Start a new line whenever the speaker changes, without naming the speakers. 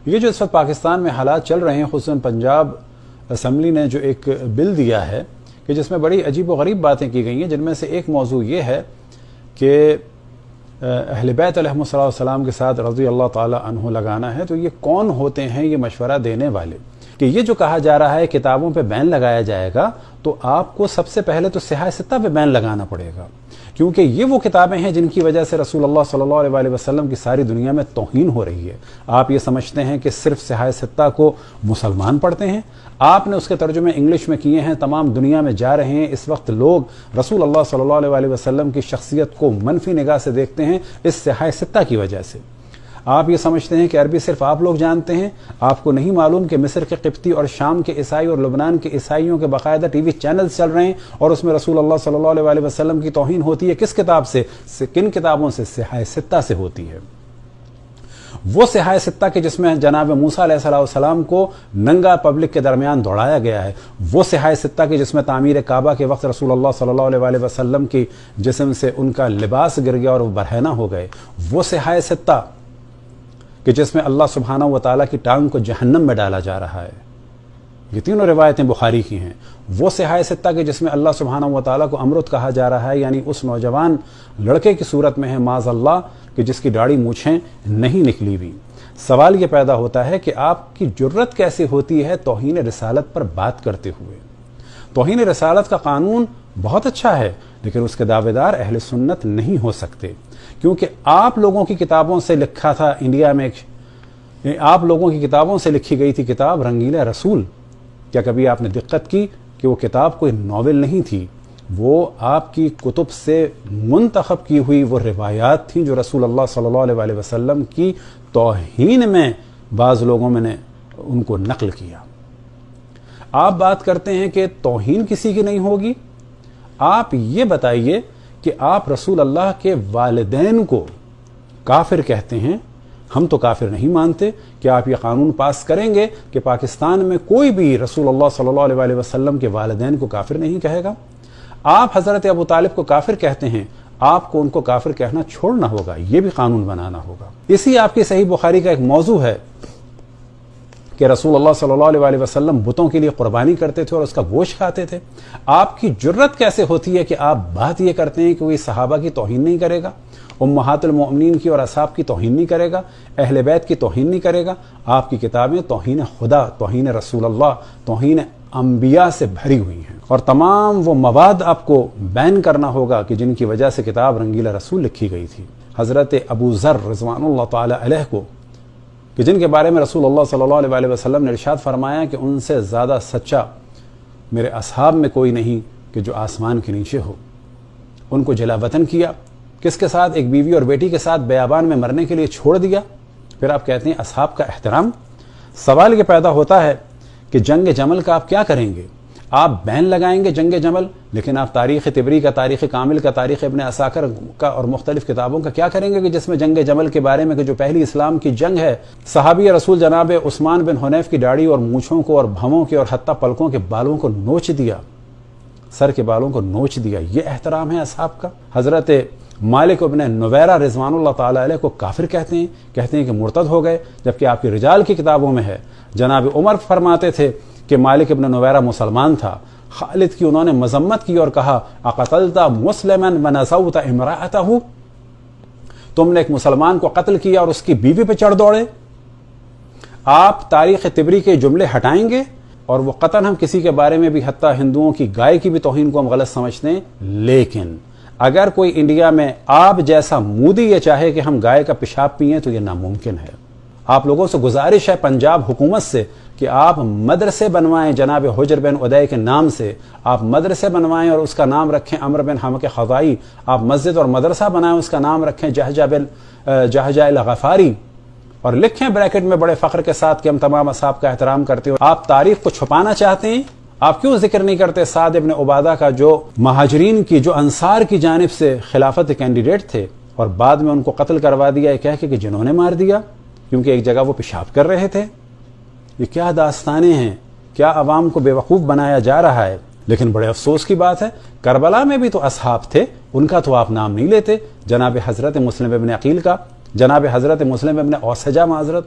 یہ جو اس وقت پاکستان میں حالات چل رہے ہیں، خصوصاً پنجاب اسمبلی نے جو ایک بل دیا ہے کہ جس میں بڑی عجیب و غریب باتیں کی گئی ہیں، جن میں سے ایک موضوع یہ ہے کہ اہل بیت علیہ السلام کے ساتھ رضی اللہ تعالی عنہ لگانا ہے۔ تو یہ کون ہوتے ہیں یہ مشورہ دینے والے؟ کہ یہ جو کہا جا رہا ہے کتابوں پہ بین لگایا جائے گا، تو آپ کو سب سے پہلے تو صحاح ستہ پہ بین لگانا پڑے گا، کیونکہ یہ وہ کتابیں ہیں جن کی وجہ سے رسول اللہ صلی اللہ علیہ وسلم کی ساری دنیا میں توہین ہو رہی ہے۔ آپ یہ سمجھتے ہیں کہ صرف صحاح ستہ کو مسلمان پڑھتے ہیں؟ آپ نے اس کے ترجمے انگلش میں کیے ہیں، تمام دنیا میں جا رہے ہیں۔ اس وقت لوگ رسول اللہ صلی اللہ علیہ وسلم کی شخصیت کو منفی نگاہ سے دیکھتے ہیں اس صحاح ستہ کی وجہ سے۔ آپ یہ سمجھتے ہیں کہ عربی صرف آپ لوگ جانتے ہیں، آپ کو نہیں معلوم کہ مصر کے قبطی اور شام کے عیسائی اور لبنان کے عیسائیوں کے باقاعدہ ٹی وی چینلز چل رہے ہیں اور اس میں رسول اللہ صلی اللہ علیہ وسلم کی توہین ہوتی ہے۔ کس کتاب سے؟ کن کتابوں سے؟ صحاح ستہ سے ہوتی ہے۔ وہ صحاح ستہ کے جس میں جناب موسیٰ علیہ السلام کو ننگا پبلک کے درمیان دوڑایا گیا ہے، وہ صحاح ستہ کے جس میں تعمیر کعبہ کے وقت رسول اللہ صلی اللہ علیہ وسلم کی جسم سے ان کا لباس گر گیا اور وہ برہنہ ہو گئے، وہ صحاح ستہ کہ جس میں اللہ سبحانہ و تعالیٰ کی ٹانگ کو جہنم میں ڈالا جا رہا ہے، یہ تینوں روایتیں بخاری کی ہیں۔ وہ صحاح ستہ کہ جس میں اللہ سبحانہ و تعالیٰ کو امرت کہا جا رہا ہے، یعنی اس نوجوان لڑکے کی صورت میں ہے معاذ اللہ کہ جس کی داڑھی مونچھیں نہیں نکلی ہوئی۔ سوال یہ پیدا ہوتا ہے کہ آپ کی جرت کیسے ہوتی ہے توہین رسالت پر بات کرتے ہوئے؟ توہین رسالت کا قانون بہت اچھا ہے، لیکن اس کے دعوے دار اہل سنت نہیں ہو سکتے، کیونکہ آپ لوگوں کی کتابوں سے لکھا تھا انڈیا میں، آپ لوگوں کی کتابوں سے لکھی گئی تھی کتاب رنگیلا رسول۔ کیا کبھی آپ نے دقت کی کہ وہ کتاب کوئی ناول نہیں تھی؟ وہ آپ کی کتب سے منتخب کی ہوئی وہ روایات تھیں جو رسول اللہ صلی اللہ علیہ وسلم کی توہین میں بعض لوگوں میں نے ان کو نقل کیا۔ آپ بات کرتے ہیں کہ توہین کسی کی نہیں ہوگی؟ آپ یہ بتائیے کہ آپ رسول اللہ کے والدین کو کافر کہتے ہیں، ہم تو کافر نہیں مانتے، کہ آپ یہ قانون پاس کریں گے کہ پاکستان میں کوئی بھی رسول اللہ صلی اللہ علیہ وسلم کے والدین کو کافر نہیں کہے گا؟ آپ حضرت ابو طالب کو کافر کہتے ہیں، آپ کو ان کو کافر کہنا چھوڑنا ہوگا، یہ بھی قانون بنانا ہوگا۔ اسی آپ کی صحیح بخاری کا ایک موضوع ہے کہ رسول اللہ صلی اللہ علیہ وسلم بتوں کے لیے قربانی کرتے تھے اور اس کا گوشت کھاتے تھے۔ آپ کی جرت کیسے ہوتی ہے کہ آپ بات یہ کرتے ہیں کہ کوئی صحابہ کی توہین نہیں کرے گا، امہات المؤمنین کی اور اصحاب کی توہین نہیں کرے گا، اہل بیت کی توہین نہیں کرے گا؟ آپ کی کتابیں توہین خدا، توہین رسول اللہ، توہین انبیاء سے بھری ہوئی ہیں، اور تمام وہ مواد آپ کو بین کرنا ہوگا کہ جن کی وجہ سے کتاب رنگیلا رسول لکھی گئی تھی۔ حضرت ابو ذر رضوان اللہ تعالی علیہ کو، کہ جن کے بارے میں رسول اللہ صلی اللہ علیہ وسلم نے ارشاد فرمایا کہ ان سے زیادہ سچا میرے اصحاب میں کوئی نہیں کہ جو آسمان کے نیچے ہو، ان کو جلا وطن کیا، کس کے ساتھ؟ ایک بیوی اور بیٹی کے ساتھ بیابان میں مرنے کے لیے چھوڑ دیا، پھر آپ کہتے ہیں اصحاب کا احترام۔ سوال یہ پیدا ہوتا ہے کہ جنگ جمل کا آپ کیا کریں گے؟ آپ بین لگائیں گے جنگ جمل، لیکن آپ تاریخ طبری کا، تاریخ کامل کا، تاریخ ابن عساکر کا اور مختلف کتابوں کا کیا کریں گے کہ جس میں جنگ جمل کے بارے میں کہ جو پہلی اسلام کی جنگ ہے، صحابی رسول جناب عثمان بن حنیف کی داڑھی اور مونچھوں کو اور بھووں کے اور حتیٰ پلکوں کے بالوں کو نوچ دیا، سر کے بالوں کو نوچ دیا، یہ احترام ہے اصحاب کا؟ حضرت مالک ابن نویرہ رضوان اللہ تعالی علیہ کو کافر کہتے ہیں کہ مرتد ہو گئے، جبکہ آپ کی رجال کی کتابوں میں ہے۔ جناب عمر فرماتے تھے کہ مالک ابن نویرہ مسلمان تھا، خالد کی انہوں نے مذمت کی اور کہا اقتلت مسلما ونسوت امرأتہ، تم نے ایک مسلمان کو قتل کیا اور اس کی بیوی پہ چڑھ دوڑے۔ آپ تاریخ طبری کے جملے ہٹائیں گے، اور وہ قطعاً ہم کسی کے بارے میں بھی حتیٰ ہندوؤں کی گائے کی بھی توہین کو ہم غلط سمجھتے ہیں، لیکن اگر کوئی انڈیا میں آپ جیسا مودی یہ چاہے کہ ہم گائے کا پیشاب پئیں تو یہ ناممکن ہے۔ آپ لوگوں سے گزارش ہے پنجاب حکومت سے کہ آپ مدرسے بنوائیں جناب حجر بن عدی کے نام سے، آپ مدرسے بنوائیں اور اس کا نام رکھیں عمرو بن حمق خزائی، آپ مسجد اور مدرسہ بنائیں اس کا نام رکھیں جہجہ الغفاری، اور لکھیں بریکٹ میں بڑے فخر کے ساتھ کہ ہم تمام اصحاب کا احترام کرتے ہیں۔ آپ تاریخ کو چھپانا چاہتے ہیں؟ آپ کیوں ذکر نہیں کرتے سعد ابن عبادہ کا، جو مہاجرین کی، جو انصار کی جانب سے خلافت کینڈیڈیٹ تھے اور بعد میں ان کو قتل کروا دیا یہ کہہ کے کہ جنہوں نے مار دیا کیونکہ ایک جگہ وہ پیشاب کر رہے تھے؟ یہ کیا داستانیں ہیں، کیا عوام کو بیوقوف بنایا جا رہا ہے۔ لیکن بڑے افسوس کی بات ہے کربلا میں بھی تو اصحاب تھے، ان کا تو آپ نام نہیں لیتے۔ جناب حضرت مسلم ابن عقیل کا، جناب حضرت مسلم ابن اوسجہ معذرت،